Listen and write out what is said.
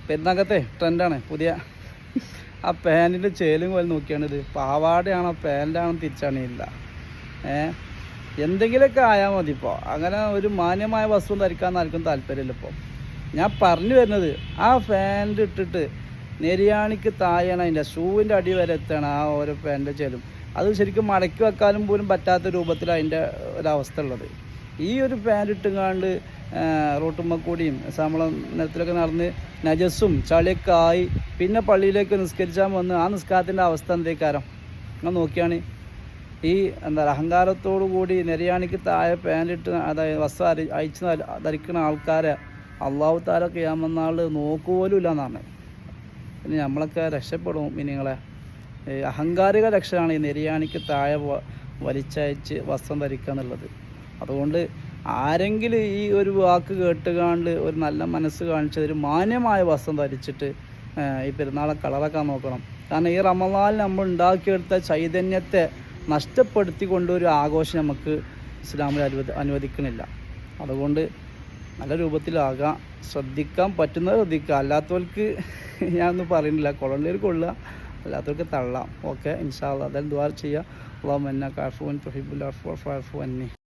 പെരുന്നാക്കത്തെ ട്രെൻഡാണ് പുതിയ ആ പാൻറ്റിൻ്റെ ചേലും പോലെ നോക്കിയാണ് ഇത് പാവാടയാണോ പാൻറ്റാണോ തിരിച്ചണിയില്ല. എന്തെങ്കിലുമൊക്കെ ആയാൽ മതി. ഇപ്പോൾ അങ്ങനെ ഒരു മാന്യമായ വസ്ത്രം ധരിക്കാൻ ആർക്കും താല്പര്യമില്ല. ഇപ്പോൾ ഞാൻ പറഞ്ഞു വരുന്നത് ആ പാൻറ്റ് ഇട്ടിട്ട് നെരിയാണിക്ക് താഴെയാണ് അതിൻ്റെ ഷൂവിൻ്റെ അടി വരെ എത്താണ് ആ ഓരോ പാൻറ്റിൻ്റെ ചേലും. അത് ശരിക്കും മടക്കി വെക്കാനും പോലും പറ്റാത്ത രൂപത്തിൽ അതിൻ്റെ ഒരവസ്ഥ ഉള്ളത്. ഈ ഒരു പാൻറ്റ് ഇട്ടുകാണ്ട് റോട്ടുമ്മ കൂടിയും നമ്മളെ നിലത്തിലൊക്കെ നടന്ന് നജസ്സും ചളിയൊക്കെ ആയി പിന്നെ പള്ളിയിലേക്ക് നിസ്കരിച്ചാൽ വന്ന് ആ നിസ്കാരത്തിൻ്റെ അവസ്ഥ എന്തേക്കാരം നിങ്ങൾ നോക്കിയാണ്. ഈ അഹങ്കാരത്തോടു കൂടി നെരിയാണിക്ക് താഴെ പാൻറ്റിട്ട് അതായത് വസ്ത്രം അയച്ച് ധരിക്കുന്ന ആൾക്കാരെ അള്ളാഹു താല ഖിയാമത്ത് നാൾ നോക്കുപോലും ഇല്ല എന്നാണ്. പിന്നെ നമ്മളൊക്കെ രക്ഷപ്പെടും. നിങ്ങളെ അഹങ്കാരിക ലക്ഷണമാണ് ഈ നെരിയാണിക്ക് താഴെ വലിച്ചയച്ച് വസ്ത്രം ധരിക്കുക എന്നുള്ളത്. അതുകൊണ്ട് ആരെങ്കിലും ഈ ഒരു വാക്ക് കേട്ടുകാണ്ട് ഒരു നല്ല മനസ്സ് കാണിച്ച് ഒരു മാന്യമായ വസ്ത്രം ധരിച്ചിട്ട് ഈ പെരുന്നാളെ കളറാക്കാൻ നോക്കണം. കാരണം ഈ റമളാനിൽ നമ്മൾ ഉണ്ടാക്കിയെടുത്ത ചൈതന്യത്തെ നഷ്ടപ്പെടുത്തിക്കൊണ്ട് ഒരു ആഘോഷം നമുക്ക് ഇസ്ലാമിൽ അനുവദിക്കണില്ല. അതുകൊണ്ട് നല്ല രൂപത്തിലാകാം, ശ്രദ്ധിക്കാൻ പറ്റുന്നത് ശ്രദ്ധിക്കുക. അല്ലാത്തവർക്ക് ഞാനൊന്നും പറയുന്നില്ല, കൊള്ളേർ കൊള്ളുക, അല്ലാത്തവർക്ക് തള്ളാം. ഓക്കെ, ഇൻഷാ അല്ലാഹ്. അതായത് ദുആ ചെയ്യുക. അല്ലാഹുമ്മ ഇന്നക അഫ്വുൻ തുഹിബ്ബുൽ അഫ്വ ഫഅഫു അന്നി.